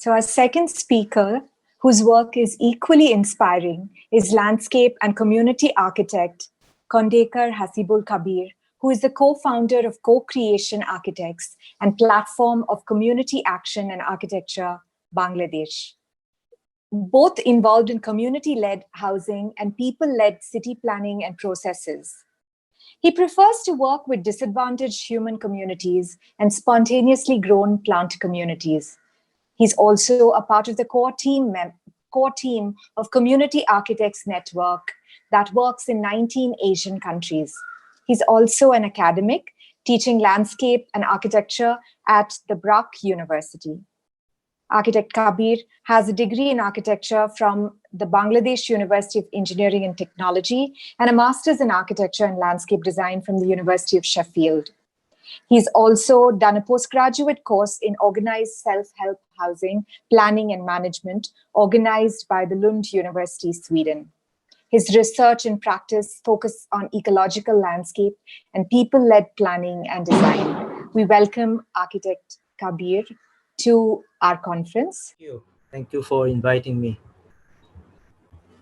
So our second speaker, whose work is equally inspiring, is landscape and community architect Khondaker Hasibul Kabir, who is the co-founder of Co.Creation.Architects and platform of community action and architecture, Bangladesh. Both involved in community-led housing and people-led city planning and processes. He prefers to work with disadvantaged human communities and spontaneously grown plant communities. He's also a part of the core team of Community Architects Network that works in 19 Asian countries. He's also an academic teaching landscape and architecture at the BRAC University. Architect Kabir has a degree in architecture from the Bangladesh University of Engineering and Technology and a master's in architecture and landscape design from the University of Sheffield. He's also done a postgraduate course in organized self-help housing, planning and management, organized by the Lund University, Sweden. His research and practice focus on ecological landscape and people-led planning and design. We welcome Architect Kabir to our conference. Thank you for inviting me.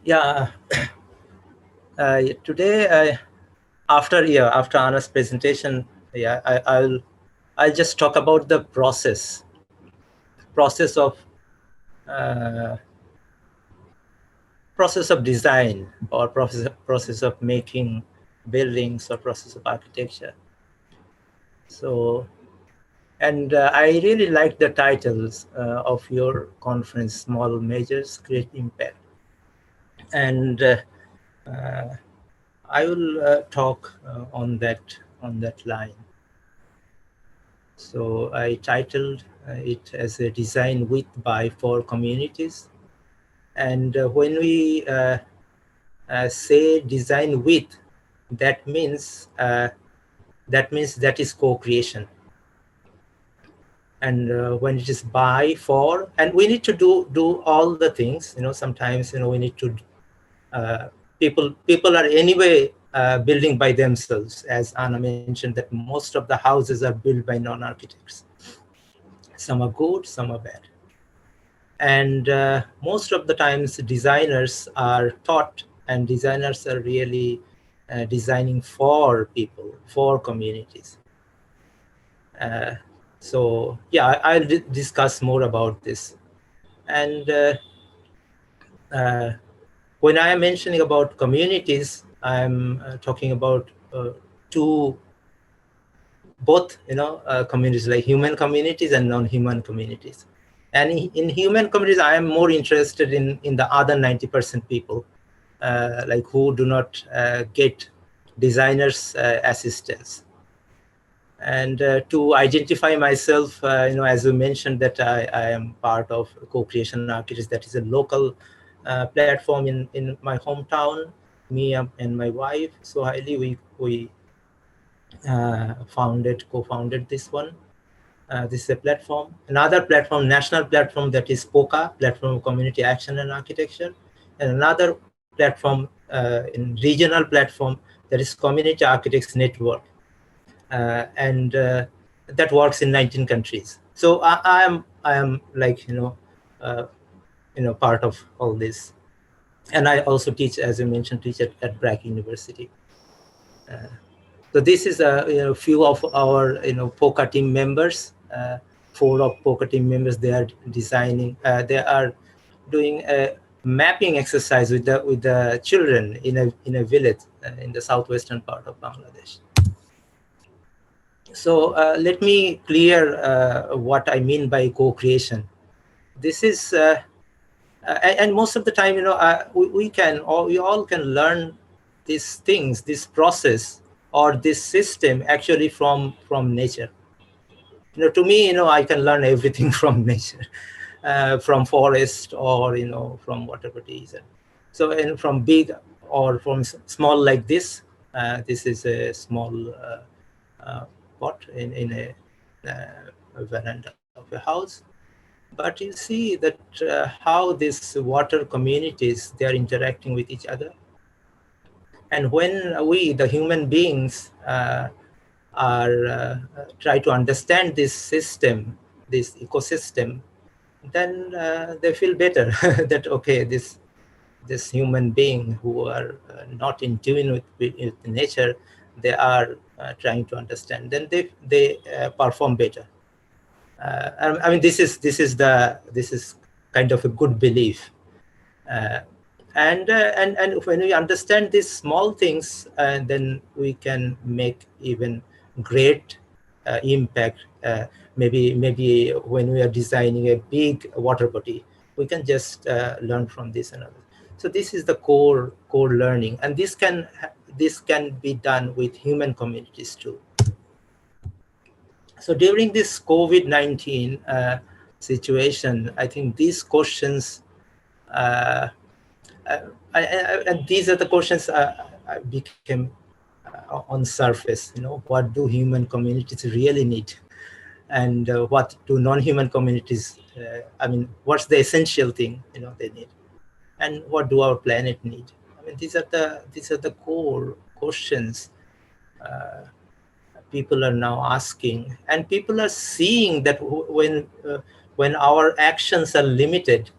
Yeah, today, after Anna's presentation, I'll just talk about the process of design, or process of making buildings, or process of architecture. So, and I really like the titles of your conference, Small Measures, Great Impact. And I will talk on that line. So I titled it as a design with, by, for communities. And when we say design with, that means that is co-creation. And when it is by, for, and we need to do all the things. Sometimes we need to. People are anyway building by themselves, as Anna mentioned, that most of the houses are built by non-architects. Some are good, some are bad. And most of the times designers are taught, and designers are really designing for people, for communities. So yeah, I'll discuss more about this. And when I am mentioning about communities, I'm talking about both communities, like human communities and non-human communities. And in human communities, I am more interested in the other 90% people, like who do not get designers' assistance. And to identify myself, as you mentioned, that I am part of Co.Creation.Architects, that is a local platform in my hometown. Me and my wife, Sohaili, we co-founded this one. This is a platform. Another platform, national platform, that is POCAA, Platform of Community Action and Architecture. And another platform, in regional platform, that is Community Architects Network. And that works in 19 countries. So I am like, part of all this. And I also teach, as you mentioned, at BRAC University. So this is a few of our POCAA team members. 4 of POCAA team members. They are designing. They are doing a mapping exercise with the children in a village in the southwestern part of Bangladesh. So let me clear what I mean by co-creation. This is, and most of the time, we all can learn these things, this process or this system actually from nature. To me, I can learn everything from nature, from forest or from whatever it is. So, and from big or from small like this. This is a small pot in a veranda of a house. But you see that how these water communities, they are interacting with each other. And when we, the human beings, try to understand this system, this ecosystem, then they feel better that, okay, this human being who are not in tune with nature, they are trying to understand, then they perform better. I mean, this is kind of a good belief. And when we understand these small things, then we can make even great impact. Maybe when we are designing a big water body, we can just learn from this and others. So this is the core learning, and this can be done with human communities too. So during this COVID-19 situation, I think these questions, and these are the questions became on surface. What do human communities really need, and what do non-human communities? I mean, what's the essential thing they need, and what do our planet need? I mean, these are the core questions people are now asking, and people are seeing that when our actions are limited,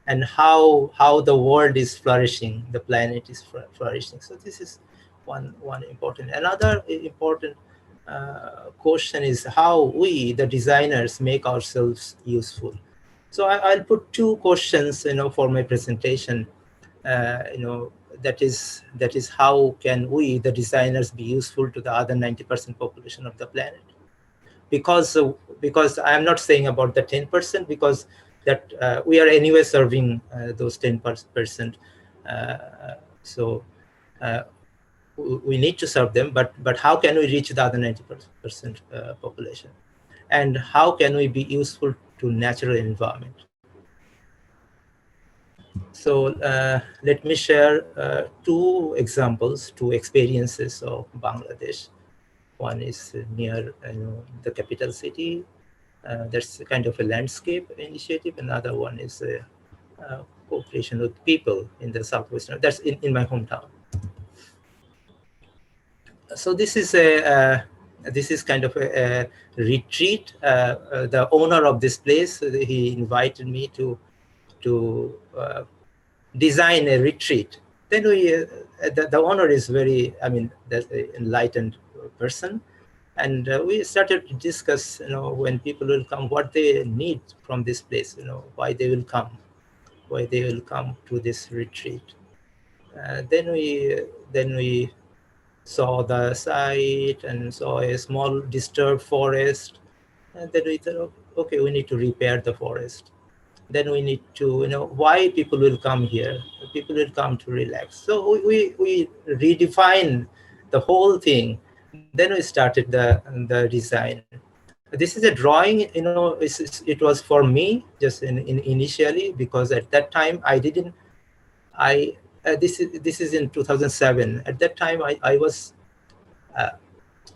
and how the world is flourishing, the planet is flourishing. So this is one important. Another important question is how we, the designers, make ourselves useful. So I'll put two questions, for my presentation. That is how can we, the designers, be useful to the other 90% population of the planet? Because I'm not saying about the 10%, because that we are anyway serving those 10%. So we need to serve them, but how can we reach the other 90% population? And how can we be useful to natural environment? So let me share two examples, two experiences of Bangladesh. One is near the capital city. There's a kind of a landscape initiative. Another one is cooperation with people in the southwestern. That's in my hometown. So this is kind of a retreat. The owner of this place, he invited me to design a retreat. Then the owner is very, that's an enlightened person. And we started to discuss, when people will come, what they need from this place, why they will come to this retreat. Then we saw the site and saw a small disturbed forest. And then we thought, okay, we need to repair the forest. Then we need to, why people will come here. People will come to relax. So we redefine the whole thing. Then we started the design. This is a drawing, it was for me just initially, because at that time this is in 2007. At that time I was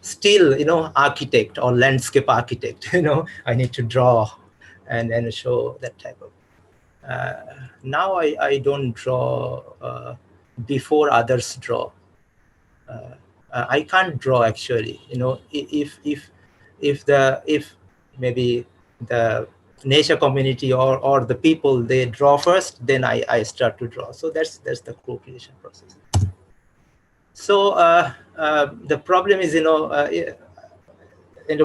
still architect or landscape architect. I need to draw and show that type of. Now I don't draw before others draw. I can't draw actually. If maybe the nature community or the people, they draw first, then I start to draw. So that's the co-creation process. So the problem is,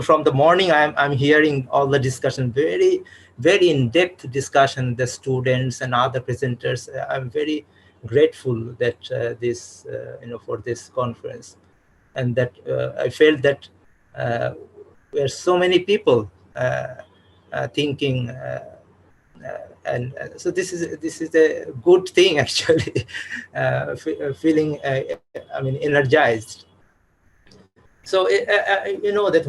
from the morning I'm hearing all the discussion, very very in-depth discussion, the students and other presenters. I'm very grateful that this for this conference, and that I felt that there are so many people thinking, and so this is a good thing actually. Feeling energized. So that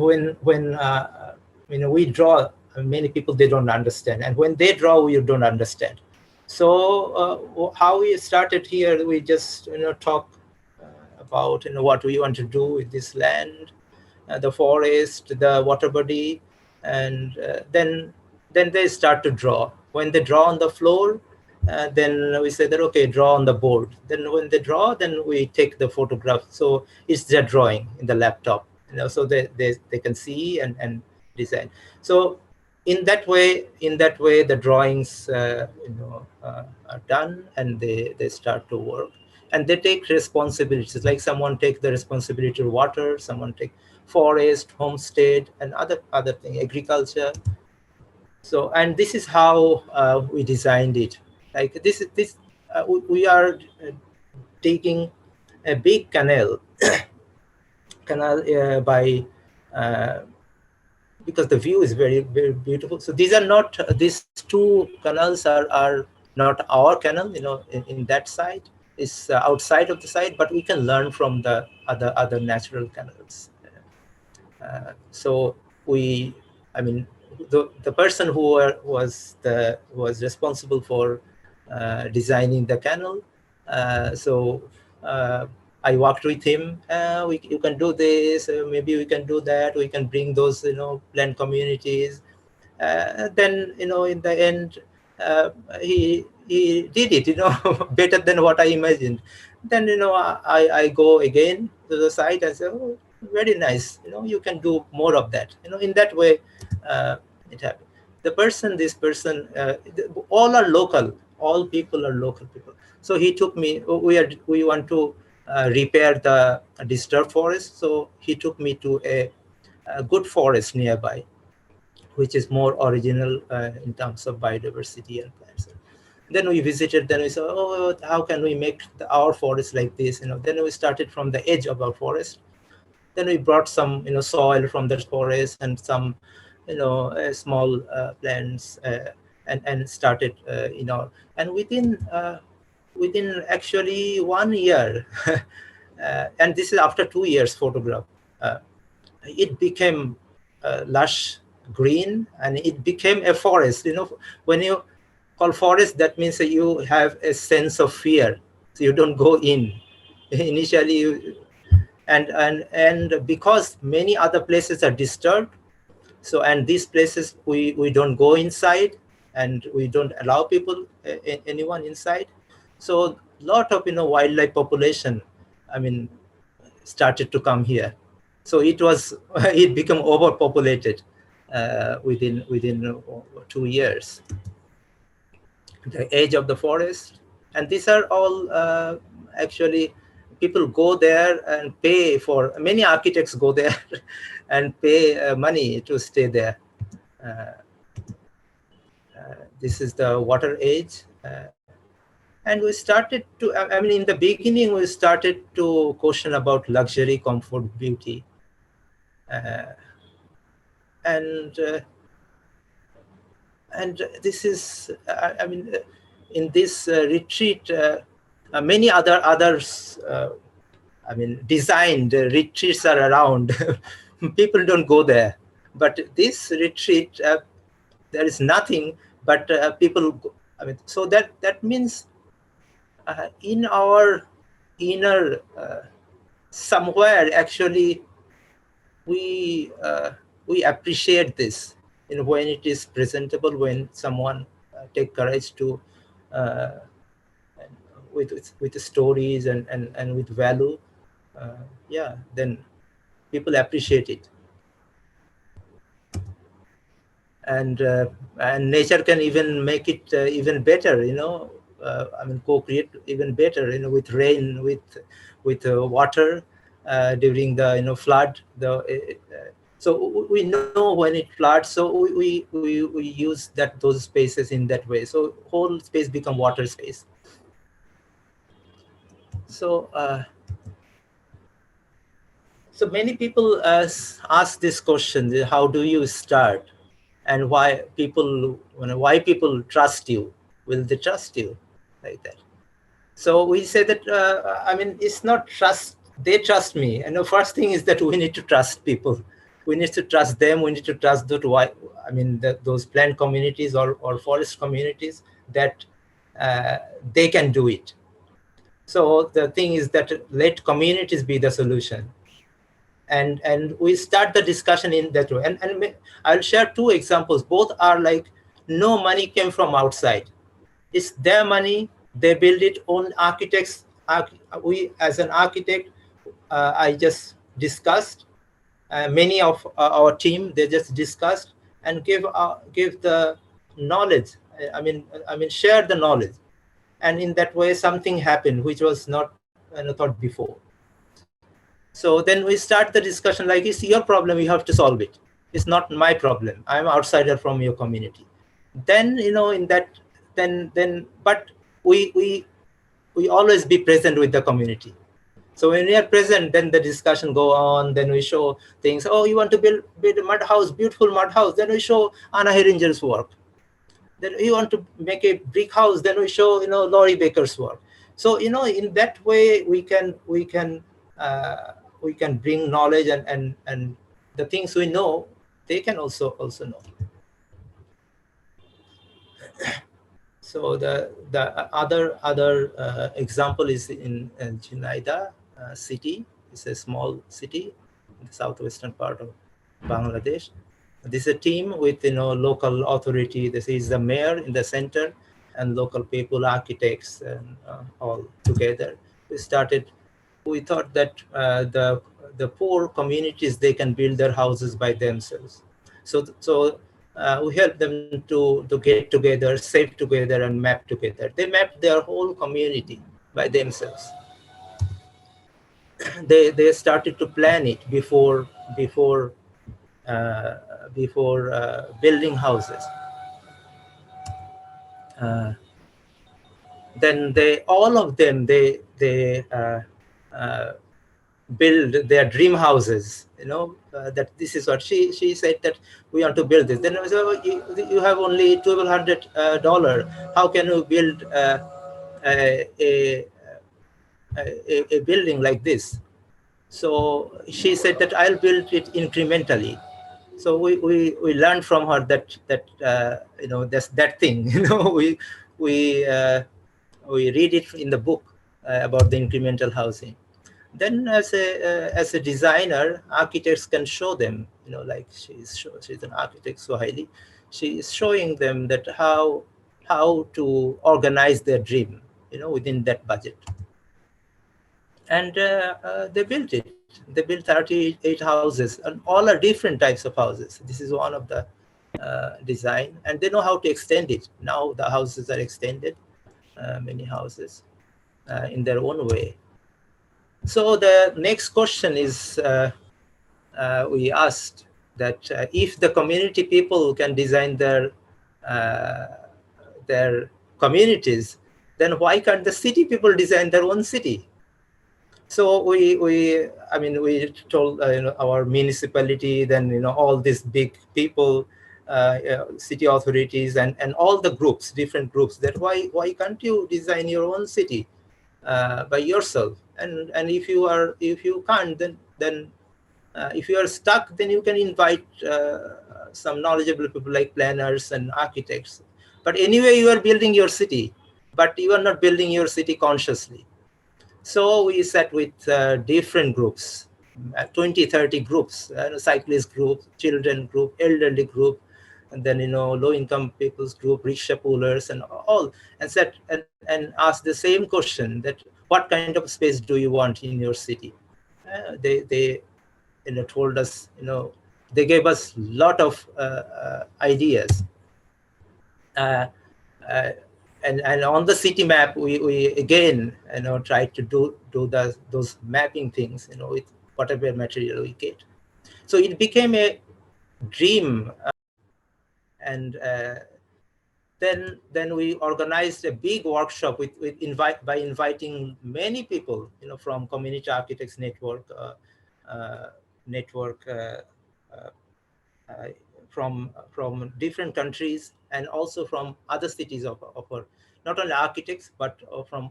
when we draw, many people, they don't understand, and when they draw, we don't understand. So how we started here, we just talk about what we want to do with this land, the forest, the water body, and then they start to draw. When they draw on the floor, then we say that, okay, draw on the board. Then when they draw, then we take the photograph. So it's their drawing in the laptop, so they can see and design. So in that way, the drawings are done, and they start to work, and they take responsibilities. Like someone take the responsibility of water, someone take forest, homestead, and other thing, agriculture. So, and this is how we designed it. Like we are taking a big canal by because the view is very, very beautiful. So these are not, these two canals are not our canal, in that side. It's outside of the site, but we can learn from the other natural canals. So I mean, the person who was responsible for designing the canal. So I worked with him. You can do this. Maybe we can do that. We can bring those, land communities. Then, in the end, he did it, better than what I imagined. Then, I go again to the site and say, oh, very nice. You can do more of that. In that way, it happened. This person, all are local. All people are local people. So he took me. We want to repair the disturbed forest. So he took me to a good forest nearby, which is more original in terms of biodiversity and plants. Then we visited, then we saw, oh, how can we make our forest like this? Then we started from the edge of our forest. Then we brought some, soil from that forest and some, small plants, and started, and within actually 1 year, and this is after 2 years photograph, it became lush green, and it became a forest. When you call forest, that means that you have a sense of fear, so you don't go in initially. And because many other places are disturbed, so, and these places we don't go inside, and we don't allow people, anyone inside. So a lot of wildlife population, started to come here. So it became overpopulated within 2 years. The edge of the forest, and these are all actually, people go there and pay for. Many architects go there and pay money to stay there. This is the water edge. And we started to, in the beginning, we started to question about luxury, comfort, beauty. And this is, in this retreat, many others, designed retreats are around. People don't go there. But this retreat, there is nothing, but people go. So that means in our inner, somewhere, actually, we appreciate this, when it is presentable, when someone take courage to with the stories and with value, then people appreciate it. And nature can even make it even better, co-create even better, with rain, with water during the flood. So we know when it floods, so we use those spaces in that way. So whole space become water space. So so many people ask this question: how do you start? And why people trust you? Will they trust you like that? So we say that it's not trust. They trust me, and the first thing is that we need to trust people. We need to trust them. We need to trust those plant communities or forest communities, that they can do it. So the thing is that let communities be the solution. And we start the discussion in that way. And I'll share 2 examples. Both are like, no money came from outside. It's their money. They build it. Own architects. We, as an architect, I just discussed. Many of our team, they just discussed, and give the knowledge. Share the knowledge, and in that way something happened which was not thought before. So then we start the discussion like, it's your problem, you have to solve it. It's not my problem. I'm outsider from your community. Then in that, but we always be present with the community. So when we are present, then the discussion go on. Then we show things. Oh, you want to build a mud house, beautiful mud house. Then we show Anna Heringer's work. Then you want to make a brick house. Then we show Laurie Baker's work. So in that way we can bring knowledge, and the things we know, they can also know. So the other example is in Junaida city. It's a small city in the southwestern part of Bangladesh. This is a team with local authority. This is the mayor in the center, and local people, architects, and all together. We thought that the poor communities, they can build their houses by themselves. So we help them to get together, save together, and map together. They mapped their whole community by themselves. They started to plan it before building houses. Then all of them build their dream houses. That this is what she said, that we want to build this. Then I said, oh, you have only $1,200. How can you build a building like this? So she said that I'll build it incrementally. So we learned from her that that's that thing. We read it in the book about the incremental housing. Then as a designer, architects can show them, like she's an architect, Swahili. She is showing them that how to organize their dream, within that budget. And they built it. They built 38 houses, and all are different types of houses. This is one of the design, and they know how to extend it. Now the houses are extended, many houses, in their own way. So the next question is, we asked that if the community people can design their communities, then why can't the city people design their own city? So we told our municipality, then all these big people, city authorities, and all the groups, different groups, that why can't you design your own city by yourself? And if you can't, then if you are stuck, then you can invite some knowledgeable people like planners and architects. But anyway, you are building your city, but you are not building your city consciously. So we sat with different groups, 20, 30 groups, cyclist group, children group, elderly group, and then low-income people's group, rickshaw pullers, and all, and sat and asked the same question: that what kind of space do you want in your city? They told us, they gave us a lot of ideas. And on the city map, we again tried to do those mapping things, with whatever material we get. So it became a dream, and then we organized a big workshop by inviting many people, from Community Architects Network, from different countries, and also from other cities of not only architects, but from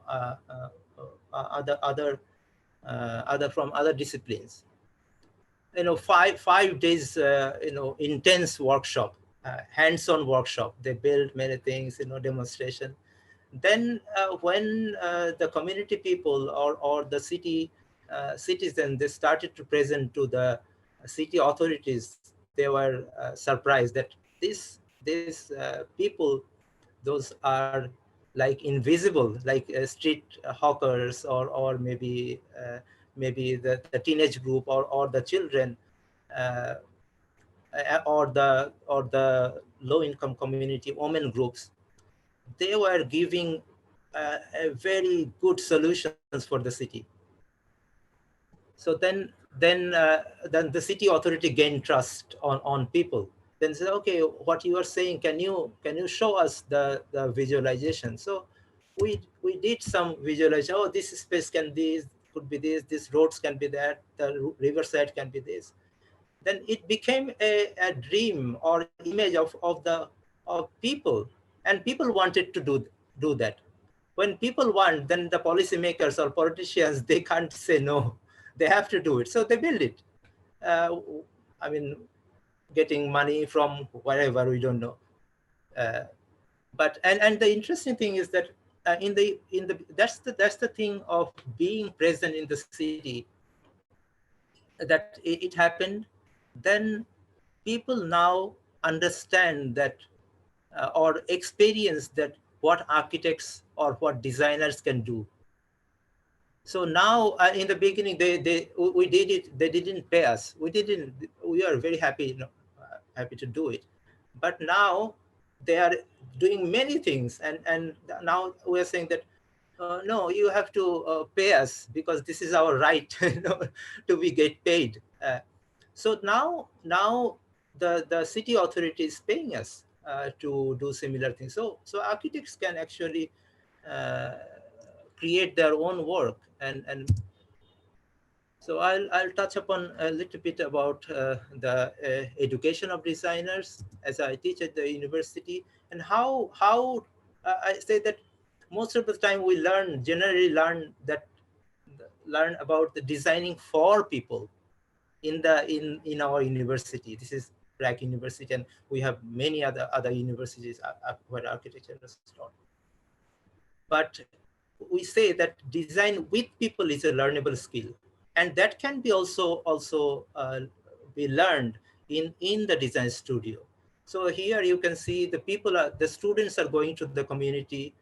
from other disciplines. 5 days, intense workshop, hands-on workshop. They built many things, demonstration. Then when the community people or the city citizens, they started to present to the city authorities, they were surprised that these people, those are like invisible, like street hawkers, or maybe the teenage group, or the children. or the low-income community, women groups, they were giving a very good solutions for the city. So then the city authority gained trust on people. Then say, okay, what you are saying, can you show us the visualization? So we did some visualization. Oh, this space can be, could be this roads can be that, the riverside can be this. Then it became a dream or image of people, and people wanted to do that. When people want, then the policymakers or politicians, they can't say no. They have to do it, so they build it. uh, I mean, getting money from wherever, we don't know. uh, but and the interesting thing is that in the that's the thing of being present in the city, that it happened. Then people now understand that, or experience that, what architects or what designers can do. So now, in the beginning, we did it. They didn't pay us. We are very happy, happy to do it. But now they are doing many things, and now we are saying that, no, you have to pay us, because this is our right, to be get paid. So now the city authority is paying us to do similar things. So architects can actually uh, create their own work. And so I'll touch upon a little bit about the education of designers, as I teach at the university, and how I say that most of the time we generally learn about the designing for people in our university. This is BRAC University, and we have many other universities where architecture is taught. But we say that design with people is a learnable skill, and that can be also be learned in the design studio. So here you can see the students are going to the community,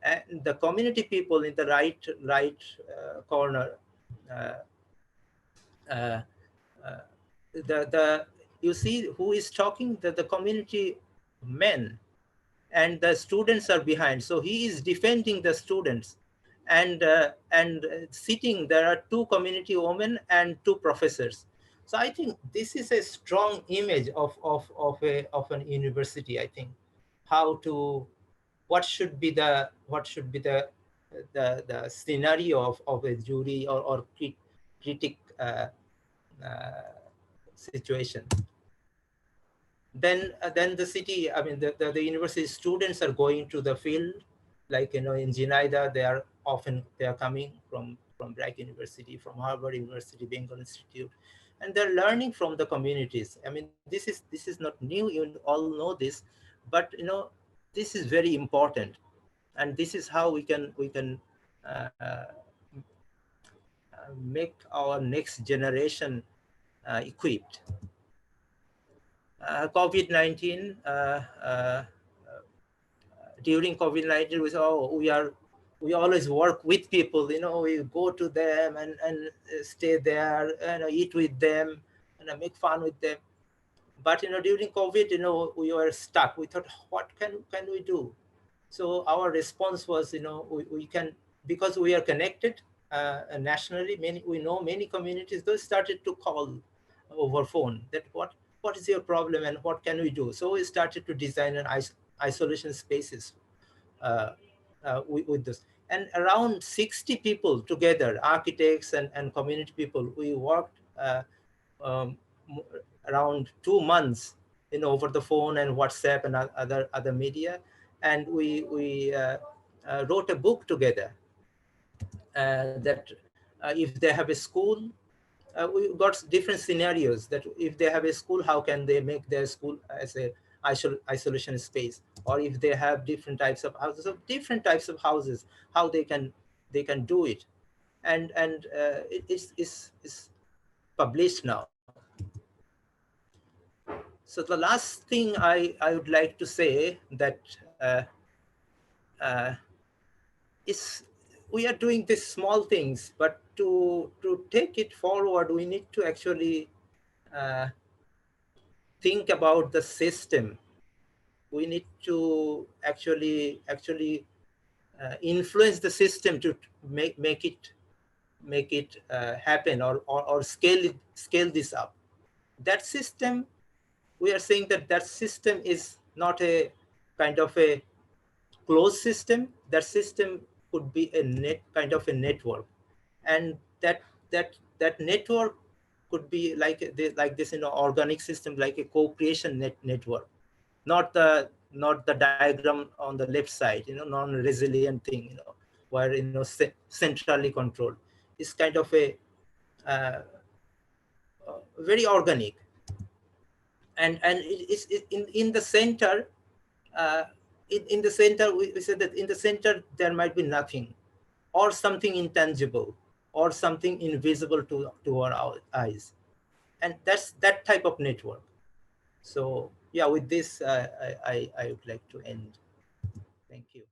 and the community people in the right corner. Uh, uh, uh, the You see who is talking, the community men, and the students are behind. So he is defending the students, and sitting there are two community women and two professors. So I think this is a strong image of an university. I think how to what should be the scenario of a jury or critic uh, situation. Then the city, I mean, the university students are going to the field, like, in Jinaida, they are coming from BRAC University, from Harvard University, Bengal Institute, and they're learning from the communities. I mean, this is not new, you all know this, but this is very important, and this is how we can uh, make our next generation equipped. COVID-19, during COVID-19, we always work with people. We go to them and stay there, eat with them, and make fun with them. But during COVID, we were stuck. We thought, what can we do? So our response was, we can, because we are connected nationally. We know many communities. Those started to call over phone, that what is your problem and what can we do? So we started to design an isolation spaces uh, with this. And around 60 people together, architects and community people, we worked um, around 2 months, over the phone and WhatsApp and other media, and we wrote a book together, that if they have a school, we got different scenarios, that if they have a school, how can they make their school as a isolation space, or if they have different types of houses, how they can do it. And it's published now. So the last thing I would like to say, that uh, is we are doing these small things, but to take it forward, we need to actually uh, think about the system. We need to actually influence the system to make it happen, or scale this up. That system, we are saying that that system is not a kind of a closed system. That system could be a kind of a network, and that network could be like this, organic system, like a co-creation network, not the diagram on the left side, non-resilient thing, where centrally controlled. It's kind of a very organic, and in the center. Uh, in the center, we said that in the center there might be nothing, or something intangible, or something invisible to our eyes, and that's that type of network. So yeah, with this, I would like to end. Thank you.